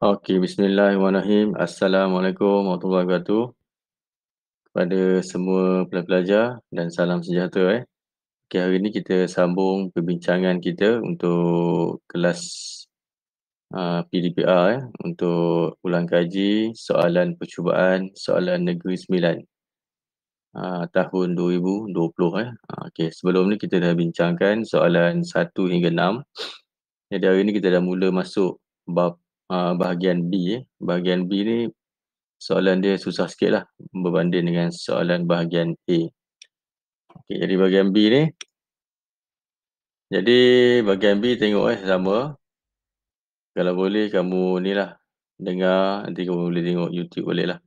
Okey, bismillahirrahmanirrahim. Assalamualaikum warahmatullahi wabarakatuh kepada semua pelajar-pelajar dan salam sejahtera. Okey, hari ini kita sambung perbincangan kita untuk kelas PDPR untuk ulang kaji soalan percubaan soalan Negeri Sembilan tahun 2020. Okey, sebelum ni kita dah bincangkan soalan 1 hingga 6. Jadi hari ni kita dah mula masuk bab bahagian B. Bahagian B ni soalan dia susah sikit lah berbanding dengan soalan bahagian A. Okay, jadi bahagian B ni, jadi bahagian B tengok sama. Kalau boleh kamu ni lah dengar, nanti kamu boleh tengok YouTube boleh lah.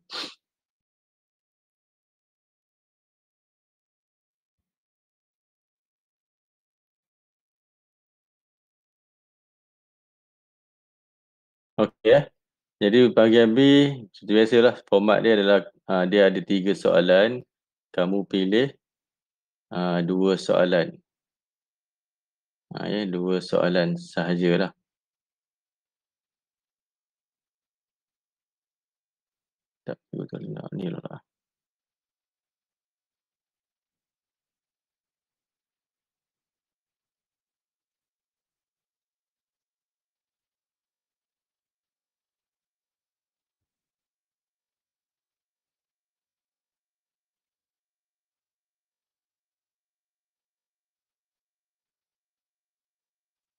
Okey. Jadi bahagian B, seperti biasalah format dia adalah dia ada 3 soalan. Kamu pilih 2 soalan. 2 soalan sahajalah. Tak betul ni lah.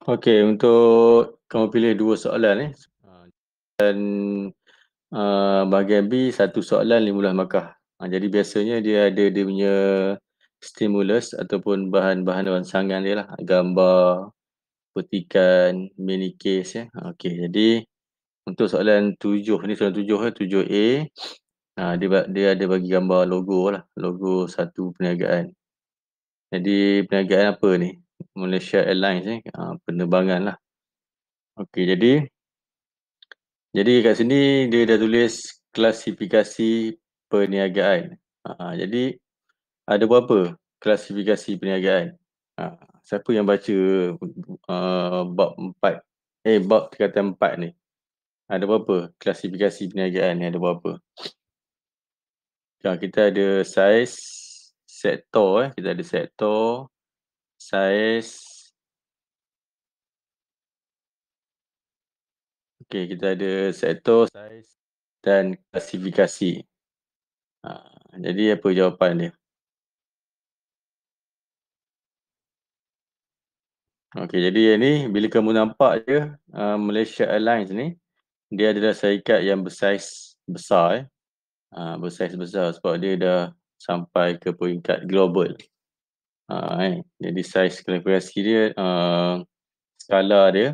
Okey, untuk kamu pilih 2 soalan dan bahagian B 1 soalan 15 markah. Jadi biasanya dia ada dia punya stimulus ataupun bahan-bahan rangsangan dia lah, gambar, petikan, mini case Okey, jadi untuk soalan 7 ni, soalan 7 7A, dia ada bagi gambar logo lah, logo satu perniagaan. Jadi perniagaan apa ni? Malaysia Airlines penerbangan lah. Okey, jadi kat sini dia dah tulis klasifikasi perniagaan. Jadi ada berapa klasifikasi perniagaan? Siapa yang baca bab 4? Bab tingkatan 4 ni. Ada berapa klasifikasi perniagaan ni, ada berapa? Kita ada saiz, sektor kita ada sektor, saiz. Okey, kita ada sektor, saiz dan klasifikasi. Jadi apa jawapan dia? Okey, jadi yang ni bila kamu nampak je Malaysia Airlines ni, dia adalah syarikat yang bersaiz besar bersaiz besar sebab dia dah sampai ke peringkat global. Jadi saiz klasifikasi dia, skala dia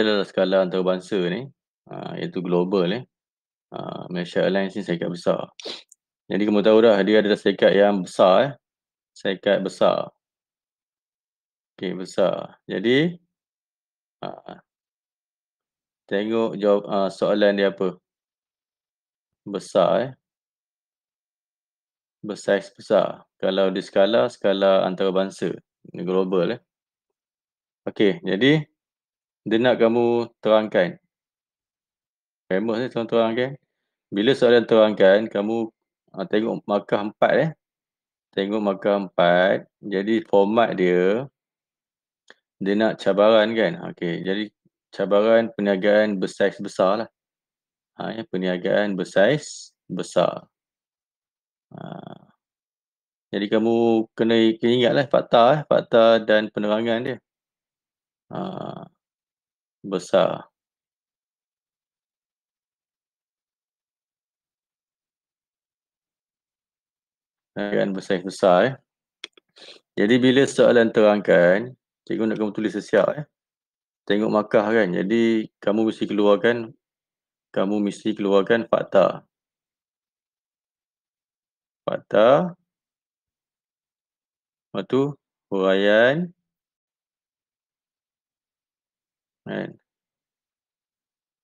adalah skala antarabangsa ni, iaitu global Malaysia Airlines ni syarikat besar. Jadi kamu tahu dah dia adalah syarikat yang besar syarikat besar. Okey, besar. Jadi tengok jawab soalan dia apa? Besar bersaiz besar. Kalau di skala antarabangsa, global Okey, jadi dia nak kamu terangkan. Famous ni tolong terangkan. Bila soalan terangkan, kamu tengok markah 4 Tengok markah 4. Jadi format dia nak cabaran kan. Okey, jadi cabaran perniagaan bersaiz besar lah. Perniagaan bersaiz besar. Jadi kamu kena ingatlah fakta dan penerangan dia. Besar. Perniagaan bersaiz besar Jadi bila soalan terangkan, cikgu nak kamu tulis sesiap Tengok markah kan. Jadi kamu mesti keluarkan fakta. Fakta. Lepas tu huraian.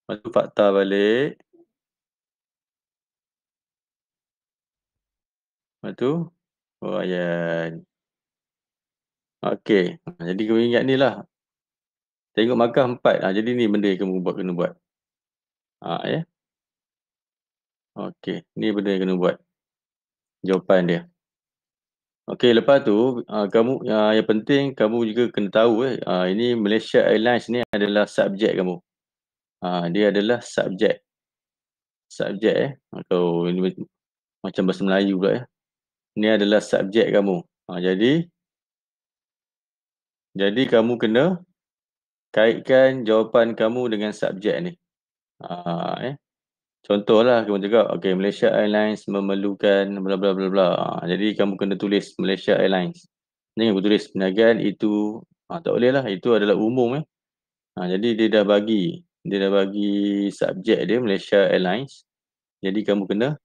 Lepas tu fakta balik. Lepas tu huraian. Okey. Jadi kamu ingat ni lah. Tengok markah 4. Jadi ni benda yang kamu kena buat. Ya. Okey, ni benda yang kena buat, jawapan dia. Okey, lepas tu, kamu yang penting kamu juga kena tahu ini Malaysia Airlines ni adalah subjek kamu. Dia adalah subjek. Subjek atau ini macam bahasa Melayu pula ya. Ini adalah subjek kamu. Jadi kamu kena kaitkan jawapan kamu dengan subjek ni. Contohlah kamu cakap, okey, Malaysia Airlines memerlukan bla bla bla bla. Jadi kamu kena tulis Malaysia Airlines. Ni aku tulis perniagaan itu, tak boleh lah, itu adalah umum. Jadi dia dah bagi subjek dia Malaysia Airlines. Jadi kamu kena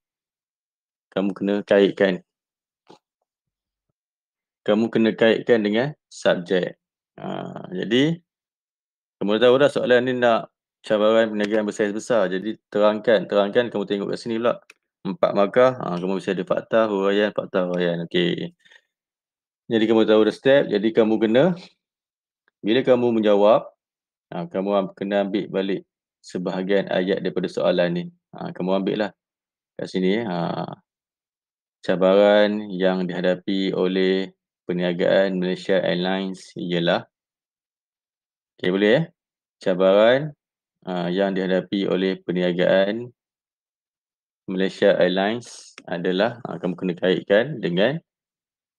kaitkan. Kamu kena kaitkan dengan subjek. Jadi kamu tahu dah soalan ni nak cabaran perniagaan bersaiz besar. Jadi terangkan. Kamu tengok kat sini pula. 4 markah. Kamu mesti ada fakta, huraian. Okey. Jadi kamu tahu dah step. Jadi kamu kena, bila kamu menjawab, kamu kena ambil balik sebahagian ayat daripada soalan ni. Kamu ambil lah kat sini. Cabaran yang dihadapi oleh perniagaan Malaysia Airlines ialah, okey, boleh cabaran yang dihadapi oleh perniagaan Malaysia Airlines adalah, kamu kena kaitkan dengan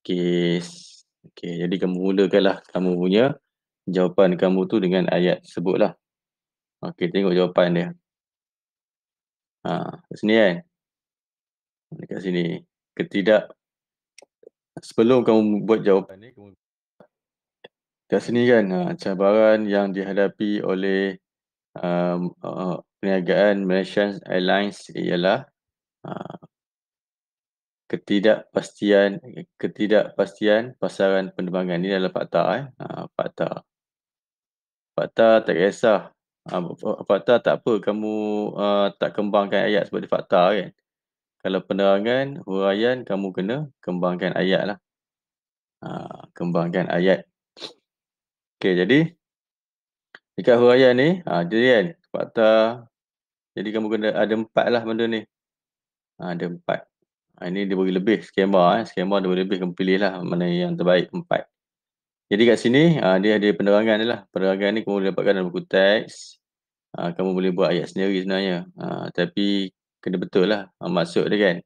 kes. Okey, jadi kamu mulakanlah kamu punya jawapan kamu tu dengan ayat tersebutlah. Okey, tengok jawapan dia. Kat sini kan. Dekat sini. Sebelum kamu buat jawapan ni, kat sini kan, cabaran yang dihadapi oleh perniagaan Malaysia Airlines ialah ketidakpastian pasaran penerbangan. Ini adalah fakta. Fakta tak kisah. Fakta tak apa kamu tak kembangkan ayat sebab dia fakta kan. Kalau penerangan, huraian, kamu kena kembangkan ayat lah. Kembangkan ayat. Okey, jadi dekat huraian ni, jadi kan, fakta. Jadi kamu kena ada 4 lah benda ni. Ada 4. Ini dia bagi lebih skema. Skema dia bagi lebih, kamu pilih lah mana yang terbaik, 4. Jadi kat sini, dia ada penerangan dia lah. Penerangan ni kamu boleh dapatkan dalam buku teks. Kamu boleh buat ayat sendiri sebenarnya. Tapi kena betul lah maksud dia kan.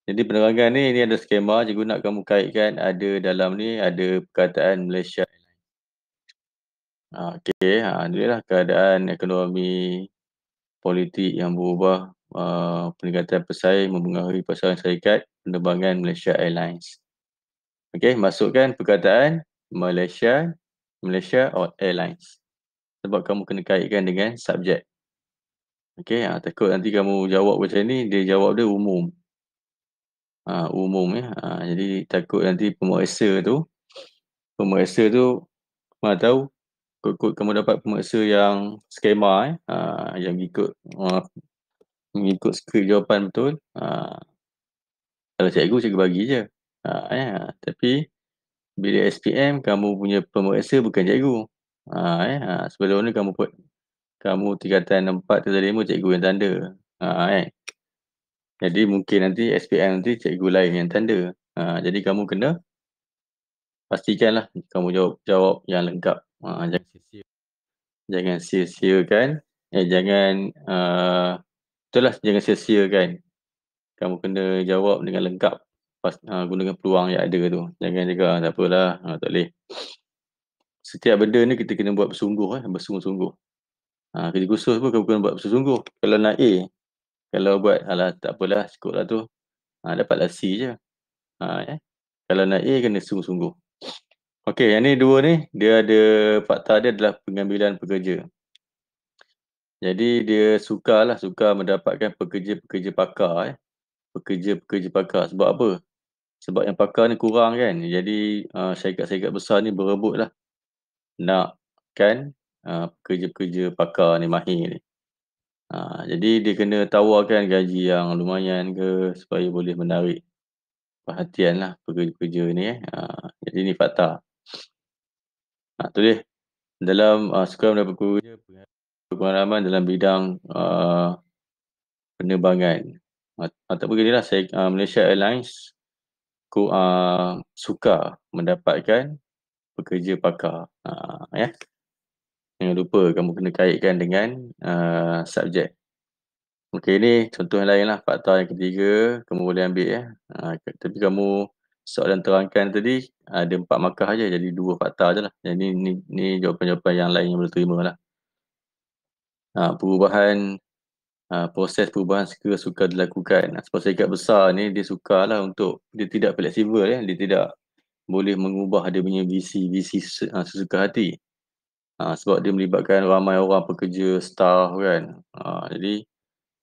Jadi penerangan ni ada skema. Cikgu nak kamu kaitkan ada dalam ni, ada perkataan Malaysia. Okey, dia lah keadaan ekonomi politik yang berubah, peningkatan pesaing mempengaruhi pasaran syarikat penerbangan Malaysia Airlines. Okey, masukkan perkataan Malaysia Airlines. Sebab kamu kena kaitkan dengan subjek. Okey, takut nanti kamu jawab macam ni, dia jawab dia umum. Umum jadi takut nanti pemeriksa tu mana tahu kot kamu dapat pemeriksa yang skema yang mengikut skrip jawapan betul. Kalau cikgu bagi je. Tapi bila SPM kamu punya pemeriksa bukan cikgu. Sebelum ni kamu tingkatan 4 tingkatan 5 cikgu yang tanda. Jadi mungkin nanti SPM nanti cikgu lain yang tanda. Jadi kamu kena pastikanlah kamu jawab yang lengkap. Jangan sia-siakan. Jangan sia-siakan. Kamu kena jawab dengan lengkap. Gunakan peluang yang ada tu. Jangan cakap tak apalah, tak boleh. Setiap benda ni kita kena buat bersungguh-sungguh. Kerja khusus pun kamu kena buat bersungguh. Kalau nak A, kalau buat alah tak apalah cukup lah tu, dapatlah C je. Kalau nak A kena sungguh-sungguh. Okey, yang ni 2 ni dia ada fakta dia adalah pengambilan pekerja. Jadi dia suka mendapatkan pekerja-pekerja pakar. Pekerja-pekerja pakar. Sebab apa? Sebab yang pakar ni kurang kan. Jadi syarikat-syarikat besar ni berebutlah nakkan pekerja-pekerja pakar ni, mahir ni. Jadi dia kena tawarkan gaji yang lumayan ke supaya boleh menarik perhatian lah pekerja-pekerja ni. Jadi ni fakta. Tulis dalam suka mendapat pekerja pengalaman dalam bidang penerbangan. Tak beginilah saya Malaysia Airlines suka mendapatkan pekerja pakar. Ya. Jangan lupa kamu kena kaitkan dengan subjek. Okey, ni contoh yang lain lah. Fakta yang ketiga, kamu boleh ambil ya. Tapi kamu soalan terangkan tadi ada 4 markah aja, jadi 2 fakta je lah. Jadi ni jawapan-jawapan yang lain yang boleh terima lah. Perubahan, proses perubahan segera suka dilakukan. Sebab syarikat besar ni dia sukalah untuk, dia tidak fleksibel ya. Dia tidak boleh mengubah dia punya visi sesuka hati. Sebab dia melibatkan ramai orang pekerja, staff kan. Jadi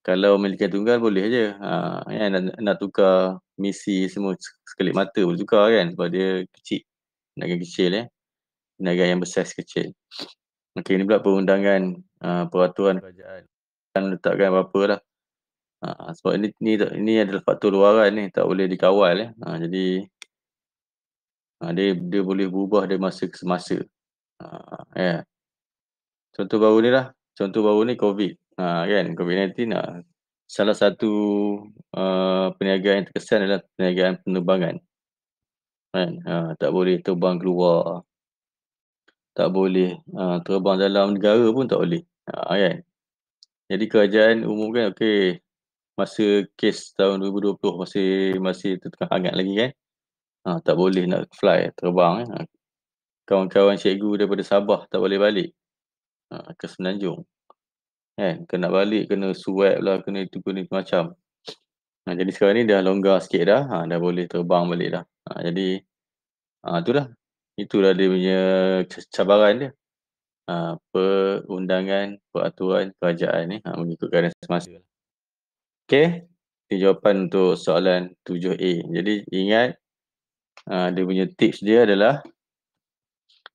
kalau milikan tunggal boleh je. Kan nak tukar misi semua sekelip mata boleh tukar kan. Sebab dia kecil. Perniagaan kecil ya. Perniagaan yang besar kecil. Okey, ni pula perundangan peraturan kerajaan. Kan letakkan apa-apa lah. Sebab ini adalah faktor luaran ni. Tak boleh dikawal ya. Jadi dia boleh berubah dari masa ke semasa. Ya. Contoh baru ni lah. Contoh baru ni COVID. Kan COVID-19 salah satu perniagaan yang terkesan adalah perniagaan penerbangan. Kan? Tak boleh terbang keluar. Tak boleh terbang dalam negara pun tak boleh. Kan? Jadi kerajaan umumkan okey, masa kes tahun 2020 masih tengah hangat lagi kan. Tak boleh nak fly, terbang kan. Kawan-kawan cikgu daripada Sabah tak boleh balik ke Semenanjung. Kan? Kena balik, kena swab lah, kena itu, kena macam. Jadi sekarang ni dah longgar sikit dah, dah boleh terbang balik dah. Jadi itulah. Itulah dia punya cabaran dia. Perundangan, peraturan kerajaan ni mengikut keadaan semasa. Okey, itu jawapan untuk soalan 7A. Jadi ingat dia punya tips dia adalah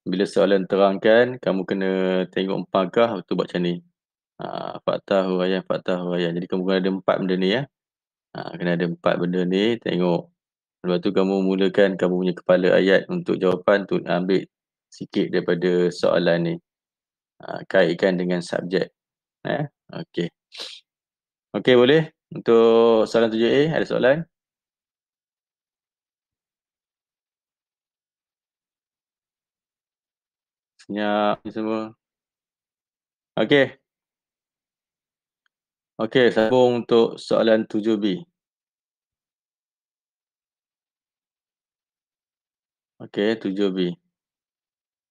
bila soalan terangkan, kamu kena tengok markah, lepas tu buat macam ni. Fakta huraian. Jadi kamu kena ada 4 benda ni ya. Kena ada 4 benda ni, tengok. Lepas tu kamu mulakan kamu punya kepala ayat untuk jawapan tu ambil sikit daripada soalan ni. Kaitkan dengan subjek. Okey. Okey, boleh? Untuk soalan 7A, ada soalan? Senyap ni semua. Okey. Okey, sambung untuk soalan 7B. Okey, 7B.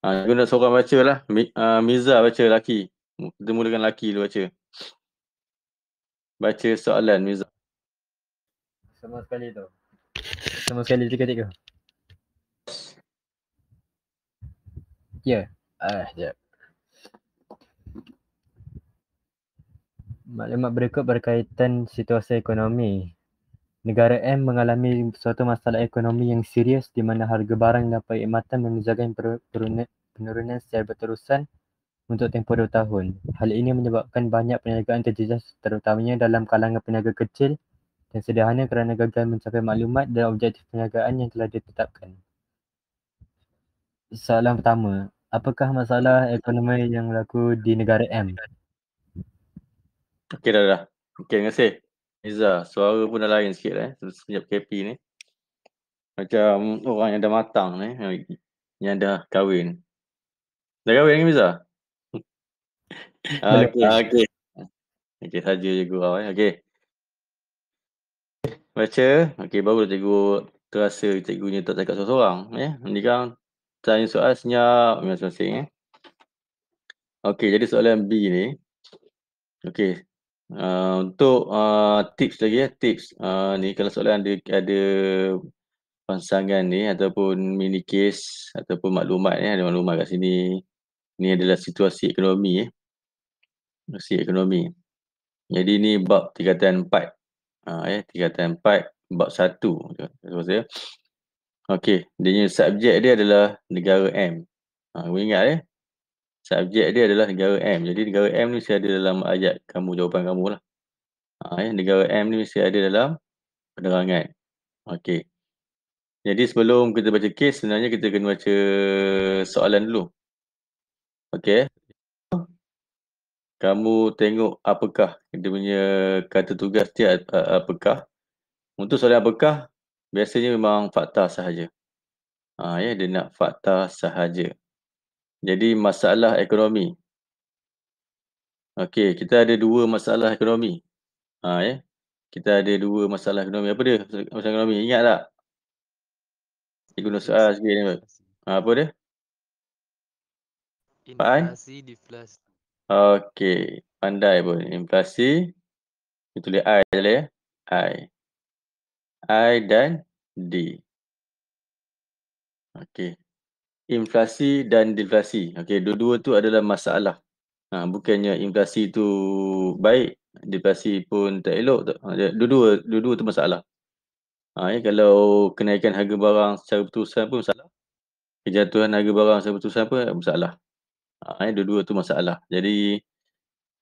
Guna seorang baca lah. Miza baca laki. Kita mulakan laki dulu baca. Baca soalan Miza. Sama sekali tu. Sama sekali tiga-tiga. Ya. Sekejap. Maklumat berikut berkaitan situasi ekonomi. Negara M mengalami suatu masalah ekonomi yang serius di mana harga barang dan perkhidmatan menunjukkan penurunan secara berterusan untuk tempoh 2 tahun. Hal ini menyebabkan banyak perniagaan terjejas terutamanya dalam kalangan peniaga kecil dan sederhana kerana gagal mencapai maklumat dan objektif perniagaan yang telah ditetapkan. Soalan pertama, apakah masalah ekonomi yang berlaku di negara M? Okey dah. Okey, terima kasih. Miza, suara pun dah lain sikit semenjak PKP ni. Macam orang yang dah matang ni, yang dah kahwin. Dah kahwin lagi Miza? Belum. Okey. Okey, saja je gurau Okey. Baca. Okey, baru cikgu terasa cikgunya tak cakap seorang-seorang Ni kan tanya soal senyap masing-masing Okey, jadi soalan B ni. Okey. Untuk tips lagi tips. Ni kalau soalan ada pasangan ni ataupun mini case ataupun maklumat ada maklumat kat sini. Ni adalah situasi ekonomi situasi ekonomi. Jadi ni bab tingkatan 4. Tingkatan 4 bab 1. Okey, dia punya subjek dia adalah negara M. Kamu ingat subjek dia adalah negara M. Jadi negara M ni mesti ada dalam ayat kamu, jawapan kamu lah. Negara M ni mesti ada dalam penerangan. Okey. Jadi sebelum kita baca kes, sebenarnya kita kena baca soalan dulu. Okey. kamu tengok apakah dia punya kata tugas dia apakah. Untuk soalan apakah, biasanya memang fakta sahaja. Ya, dia nak fakta sahaja. Jadi masalah ekonomi. Okey, kita ada dua masalah ekonomi. Ya. Kita ada dua masalah ekonomi. Apa dia masalah ekonomi? Ingat tak? Cikgu nak soal sikit ni. Apa dia? Pan? Inflasi, deflasi. Okey, pandai pun. Inflasi. Kita tulis I je lah ya. I dan D. Okey. Inflasi dan deflasi. Okey, dua-dua tu adalah masalah. Bukannya inflasi tu baik, deflasi pun tak elok. Dua-dua tu masalah. Ya, kalau kenaikan harga barang secara berterusan pun masalah. Kejatuhan harga barang secara berterusan pun masalah. Dua-dua tu masalah. Jadi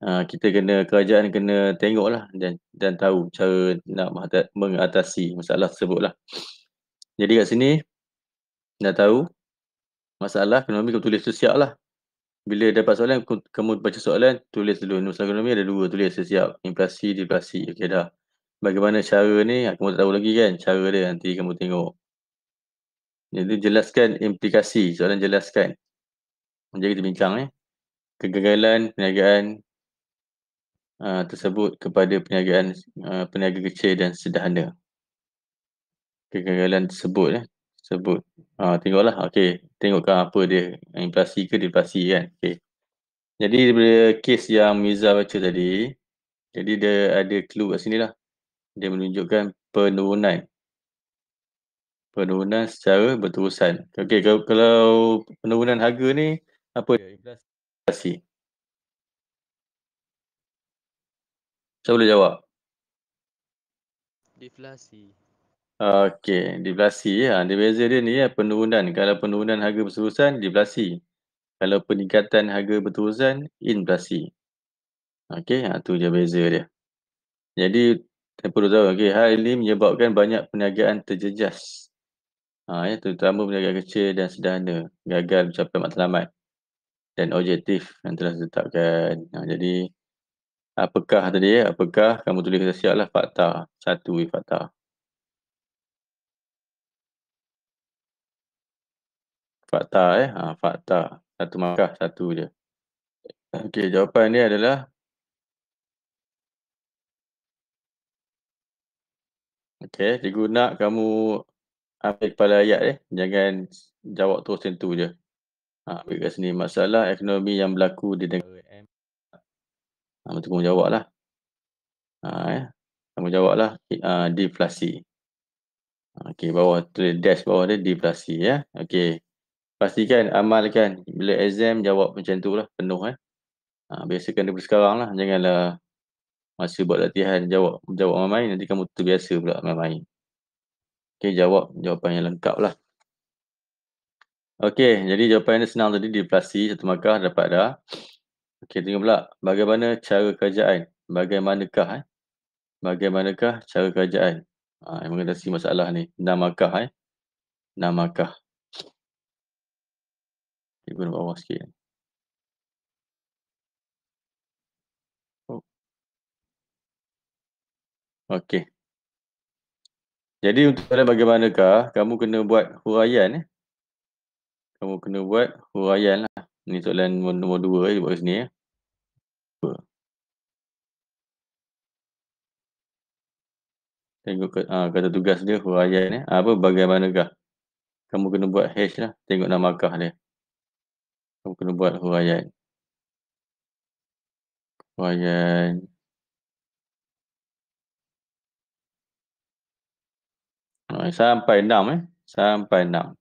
kita kerajaan kena tengoklah dan tahu cara nak mengatasi masalah tersebut lah. Jadi kat sini dah tahu masalah ekonomi, kamu tulis siap lah. Bila dapat soalan, kamu baca soalan, tulis dulu. Masalah ekonomi ada dua, tulis siap. Inflasi, deflasi. Okey dah. Bagaimana cara ni, kamu tak tahu lagi kan? Cara dia nanti kamu tengok. Jadi jelaskan implikasi. Soalan jelaskan. Jadi kita bincang kegagalan perniagaan tersebut kepada peniaga kecil dan sederhana. Kegagalan tersebut sebut. Tengoklah. Okey, tengokkan apa dia, inflasi ke deflasi kan. Okey. Jadi daripada kes yang Miza baca tadi, jadi dia ada clue kat sini lah. Dia menunjukkan penurunan secara berterusan. Okey, kalau penurunan harga ni apa dia? Inflasi. Siapa boleh jawab? Deflasi. Okey, deflasi ya. Dia beza dia ni penurunan. Kalau penurunan harga berterusan, deflasi. Kalau peningkatan harga berterusan, inflasi. Okey, tu je beza dia. Jadi, kita perlu tahu, hal ini menyebabkan banyak perniagaan terjejas. Terutama perniagaan kecil dan sederhana gagal mencapai matlamat dan objektif yang telah ditetapkan. Jadi, apakah tadi apakah kamu tulis siaplah fakta. Satu fakta. Fakta fakta. Satu markah, satu je. Okey, jawapan dia adalah cikgu nak kamu ambil kepala ayat jangan jawab terus macam tu je. Ambil kat sini masalah ekonomi yang berlaku di negara M. Betul kamu jawablah. Kamu jawablah deflasi. Okey, bawah tulis dash bawah dia deflasi ya. Okey. Pastikan amalkan bila exam jawab macam tu lah penuh biasakan daripada sekarang lah, janganlah masa buat latihan jawab main-main, nanti kamu terbiasa pula main-main. Okey, jawab jawapan yang lengkap lah. Okey, jadi jawapan dia senang tadi, deflasi, satu markah dapat dah. Okey, tengok pula bagaimana cara kerajaan. Bagaimanakah cara kerajaan mengatasi masalah ni. 6 markah 6 markah. Cikgu nak bawah sikit. Okey. Jadi untuk soalan bagaimanakah, kamu kena buat huraian Kamu kena buat huraian lah. Ni soalan nombor 2 buat kat sini Tengok kata tugas dia huraian bagaimanakah. Kamu kena buat hash lah. Tengok 6 markah dia. Kamu kena buat huraian. Sampai 6 Sampai 6.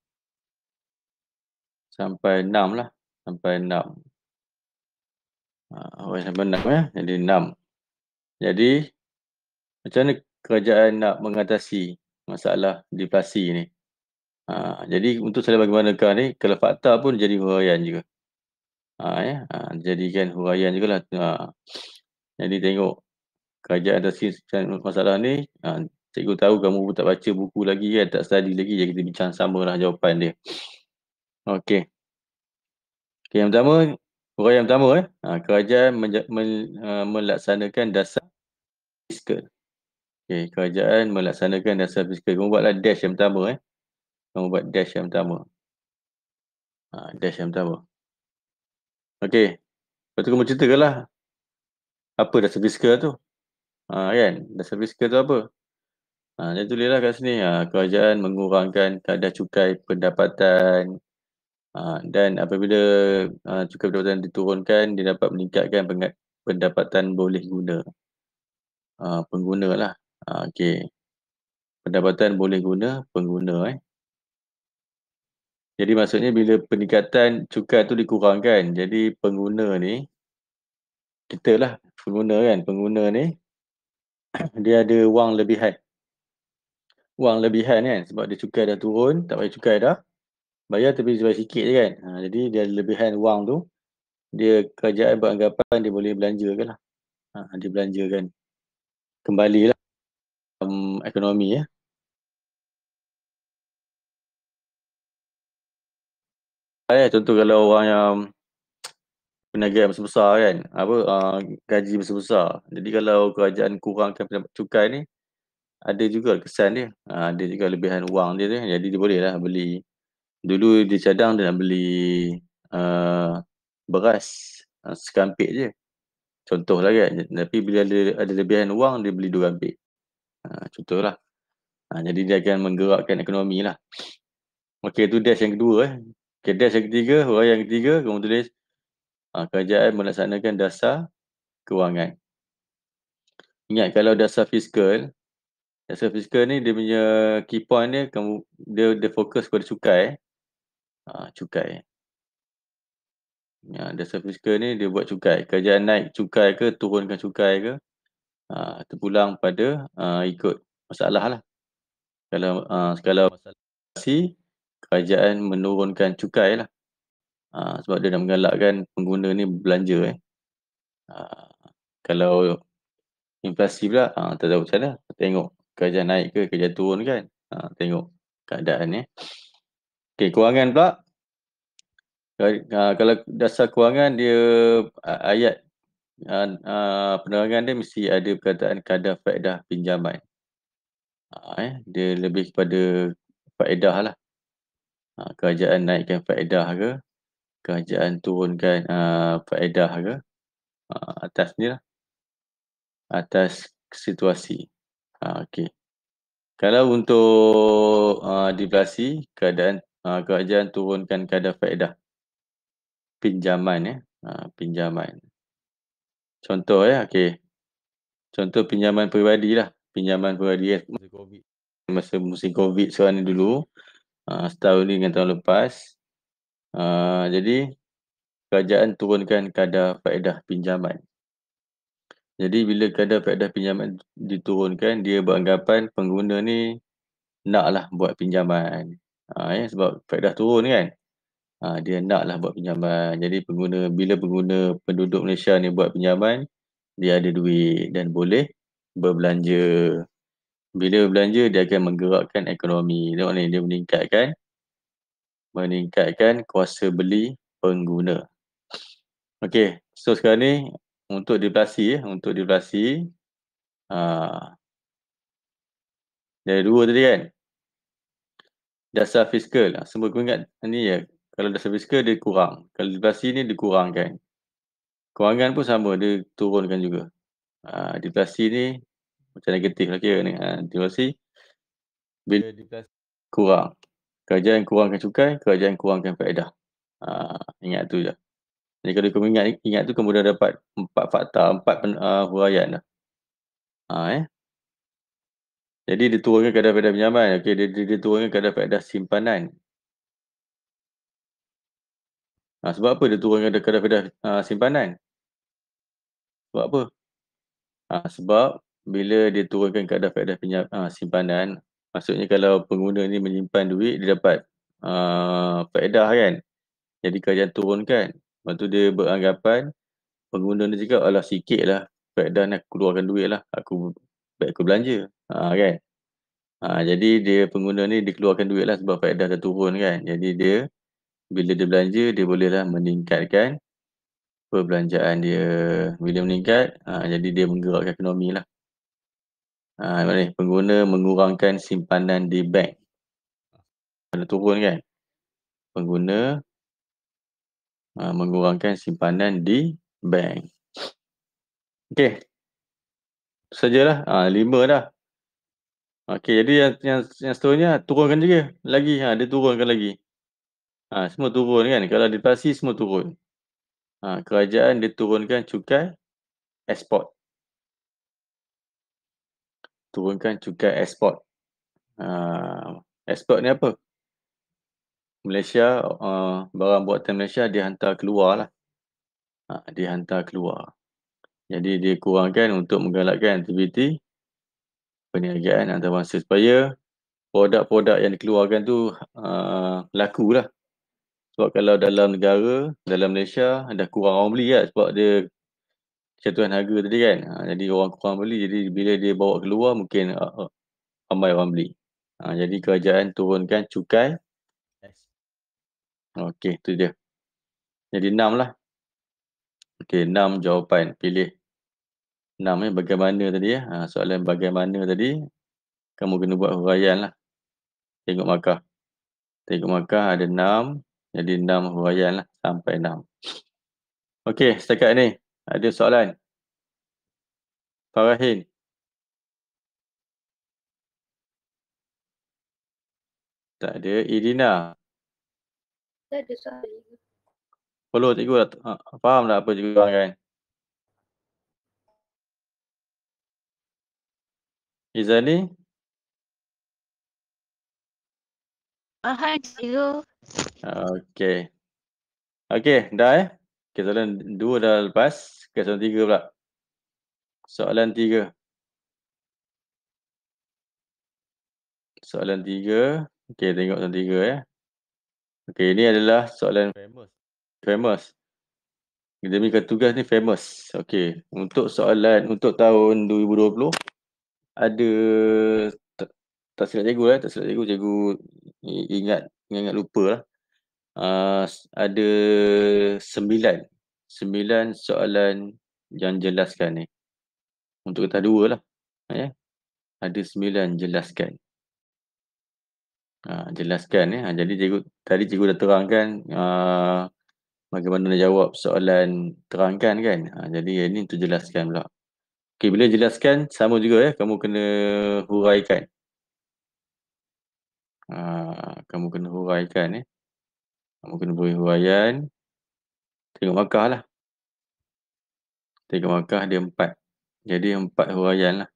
Sampai 6 lah. Sampai 6. Sampai 6 Jadi 6. Jadi, macam mana kerajaan nak mengatasi masalah deflasi ni? Jadi, untuk soalan bagaimanakah ni, kalau fakta pun jadi huraian juga. Jadikan huraian jugalah. Jadi, tengok kerajaan atasi masalah ni, cikgu tahu kamu pun tak baca buku lagi kan, tak study lagi, jadi kita bincang samalah jawapan dia. Okey. Yang pertama, Huraian pertama, kerajaan melaksanakan dasar fiskal. Okay, kerajaan melaksanakan dasar fiskal. Kamu buatlah dash yang pertama. Kamu buat dash yang pertama. Dash yang pertama. Okey. Lepas tu kamu ceritakanlah apa dasar fiskal tu. Kan? Dasar fiskal tu apa? Dia tulislah kat sini. Kerajaan mengurangkan kadar cukai pendapatan. Dan apabila cukai pendapatan diturunkan, dia dapat meningkatkan pendapatan boleh guna. Pengguna lah. Okey. Pendapatan boleh guna pengguna. Jadi maksudnya bila peningkatan cukai tu dikurangkan, jadi pengguna ni, kita lah pengguna kan, pengguna ni dia ada wang lebihan. Wang lebihan kan, sebab dia cukai dah turun, tak payah cukai dah. Bayar tapi bayar sikit je kan. Jadi dia ada lebihan wang tu, dia kerajaan beranggapan dia boleh belanjakan lah. Dia belanjakan kembali lah ekonomi ya. Contoh kalau orang yang perniagaan besar-besar kan, gaji besar-besar. Jadi kalau kerajaan kurangkan cukai ni, ada juga kesan dia. Ada juga lebihan wang dia tu. Jadi dia boleh lah beli. Dulu dia cadang dia nak beli beras sekampit je. Contoh lah kan. Tapi bila ada lebihan wang, dia beli 2 kampit. Contoh lah. Jadi dia akan menggerakkan ekonomi lah. Okey, tu dash yang kedua. Okey, dash yang ketiga, huraian yang ketiga, kamu tulis kerajaan melaksanakan dasar kewangan. Ingat kalau dasar fiskal ni dia punya key point dia fokus pada cukai. Cukai. Dasar fiskal ni dia buat cukai. Kerajaan naik cukai ke, turunkan cukai ke, terpulang pada ikut masalah lah. Kalau masalah inflasi, kerajaan menurunkan cukai lah. Sebab dia nak menggalakkan pengguna ni belanja. Kalau inflasi pula, tak tahu macam mana. Tengok kerajaan naik ke, kerajaan turun kan. Tengok keadaan. Okey, kewangan pula. Kalau dasar kewangan dia ayat penerangan dia mesti ada perkataan kadar faedah pinjaman. Dia lebih kepada faedah lah. Kerajaan naikkan faedah ke, kerajaan turunkan faedah ke, atas ni lah. Atas situasi. Okey. Kalau untuk deflasi, kerajaan turunkan kadar faedah pinjaman. Pinjaman. Contoh okey. Contoh pinjaman peribadi lah. Pinjaman peribadi masa COVID. Masa musim COVID sekarang ni dulu. Setahun ni dengan tahun lepas. Jadi kerajaan turunkan kadar faedah pinjaman. Jadi bila kadar faedah pinjaman diturunkan, dia beranggapan pengguna ni naklah buat pinjaman. Sebab faedah turun kan. Dia naklah buat pinjaman. Jadi bila pengguna penduduk Malaysia ni buat pinjaman, dia ada duit dan boleh berbelanja. Bila berbelanja, dia akan menggerakkan ekonomi. Tengok ni, dia meningkatkan kuasa beli pengguna. Okey, so sekarang ni untuk deflasi. Ada 2 tadi kan. Dasar fiskal. Semua kau ingat ni ya. Kalau dasar fiskal dia kurang. Kalau deflasi ni dikurangkan. Kewangan pun sama, dia turunkan juga. Deflasi ni macam negatif lah kira ni. Deflasi bila deflasi kurang. Kerajaan kurangkan cukai, kerajaan kurangkan faedah. Ingat tu je. Jadi kalau kamu ingat tu, kamu dah dapat 4 fakta, 4 huraian dah. Jadi dia turunkan kadar faedah pinjaman. Okey, dia turunkan kadar faedah simpanan. Sebab apa dia turunkan kadar faedah simpanan? Sebab apa? Sebab bila dia turunkan kadar faedah simpanan, maksudnya kalau pengguna ni menyimpan duit, dia dapat faedah kan. Jadi kerajaan turunkan. Lepas tu dia beranggapan pengguna ni cakap, alah sikit lah faedah ni, aku keluarkan duit lah. Aku belanja. Kan? Jadi dia pengguna ni dikeluarkan duit lah sebab faedah dah turun kan. Jadi dia bila dia belanja, dia bolehlah meningkatkan perbelanjaan dia bila meningkat, jadi dia menggerakkan ekonomi lah. Pengguna mengurangkan simpanan di bank. Ada turun kan? Pengguna mengurangkan simpanan di bank. Okey. Itu sajalah. 5 dah. Okey, jadi yang seterusnya turunkan juga lagi. Dia turunkan lagi. Semua turun kan? Kalau deflasi semua turun. Kerajaan dia turunkan cukai eksport. Turunkan cukai eksport. Eksport ni apa? Malaysia, barang buatan Malaysia dia hantar keluar lah. Dia hantar keluar. Jadi dia kurangkan untuk menggalakkan aktiviti perniagaan antarabangsa supaya produk-produk yang dikeluarkan tu laku lah. Sebab kalau dalam negara, dalam Malaysia dah kurang orang beli lah sebab dia jatuhan harga tadi kan. Jadi orang kurang beli, jadi bila dia bawa keluar mungkin ramai orang beli. Jadi kerajaan turunkan cukai. Okey, tu dia. Jadi 6 lah. Okey, 6 jawapan. Pilih 6 bagaimana tadi ya. Soalan bagaimana tadi, kamu kena buat huraian lah. Tengok markah. Tengok markah ada 6. Jadi 6 huraian lah sampai 6. Okey, setakat ni. Ada soalan? Farahin. Tak ada. Irina. Tak ada soalan. Follow cikgu lah. Faham tak apa cikgu terangkan? Izani? Faham cikgu. Okey. Okey, dah Okey, soalan 2 dah lepas. Okey, soalan 3 pula. Soalan 3. Soalan 3. Okey, tengok soalan 3 Okey, ini adalah soalan famous. Demi tugas ni famous. Okey, untuk soalan untuk tahun 2020 ada tak silap cikgu tak silap cikgu ingat lupa lah. Ada 9 soalan yang jelaskan ni. Untuk kertas 2 lah. Ada 9 jelaskan. Jelaskan jadi tadi cikgu dah terangkan bagaimana nak jawab soalan terangkan kan. Jadi ini untuk jelaskan pula. Okey, bila jelaskan sama juga kamu kena huraikan. Kamu kena huraikan Kamu kena beri huraian. Tengok markah lah. Tengok markah dia 4. Jadi 4 huraian lah.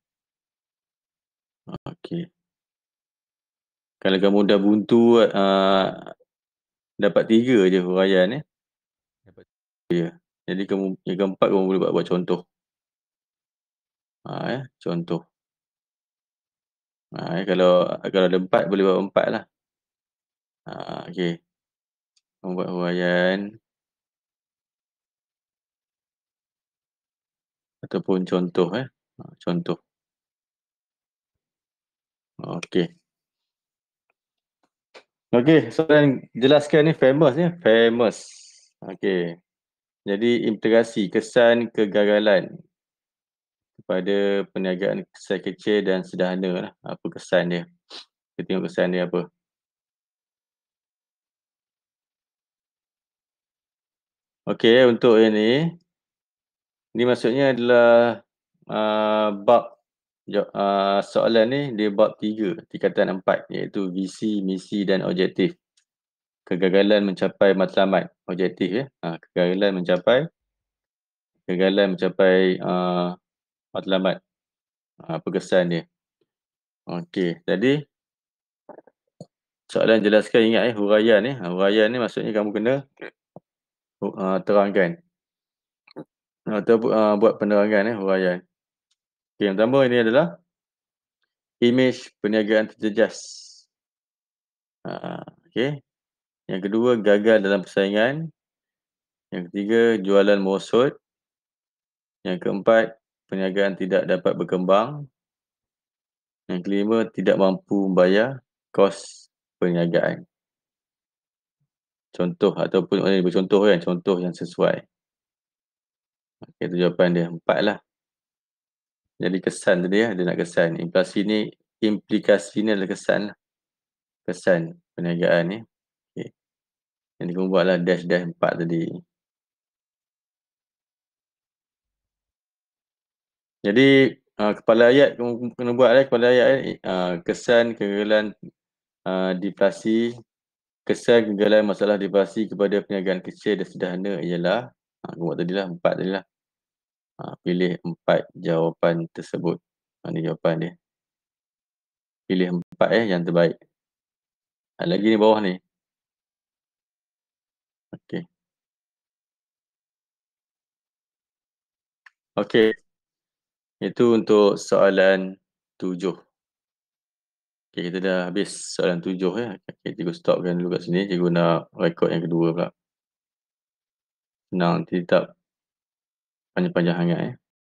Okey. Kalau kamu dah buntu dapat 3 je huraian dapat 3. Jadi yang keempat kamu boleh buat contoh. Contoh. Kalau ada 4 boleh buat 4 lah. Okey. Kamu buat huraian ataupun contoh contoh. Okey. Okey, soalan jelaskan ni famous famous. Okey. Jadi implikasi kesan kegagalan kepada perniagaan skala kecil dan sederhana lah. Apa kesan dia? Kita tengok kesan dia apa. Okey, untuk ini maksudnya adalah bab soalan ni dia bab 3, tingkatan 4 iaitu visi, misi dan objektif. Kegagalan mencapai matlamat, objektif Kegagalan mencapai matlamat. Apa kesan dia? Okey, jadi soalan jelaskan, ingat huraian huraian ni maksudnya kamu kena terangkan atau buat penerangan huraian. Okey, yang pertama ini adalah imej perniagaan terjejas. Okey. Yang kedua, gagal dalam persaingan. Yang ketiga, jualan merosot. Yang keempat, perniagaan tidak dapat berkembang. Yang kelima, tidak mampu membayar kos perniagaan. Contoh ataupun bercontoh contoh yang sesuai. Okey, itu jawapan dia, 4 lah. Jadi kesan tadi dia nak kesan. Inflasi ni, implikasi ni adalah kesan lah. Kesan perniagaan ni. Okey. Jadi kamu buatlah dash 4 tadi. Jadi kepala ayat kamu kena buat kepala ayat kesan kegagalan deflasi, kesan kegagalan masalah deflasi kepada perniagaan kecil dan sederhana ialah kamu buat tadilah 4 tadilah. Pilih 4 jawapan tersebut. Ni jawapan dia. Pilih 4 yang terbaik. Lagi ni bawah ni. Okey. Okey. Itu untuk soalan 7. Okey, kita dah habis soalan 7 ya. Okey, cikgu stopkan dulu kat sini. Cikgu nak rekod yang kedua pula. Senang, nanti tak panjang-panjang sangat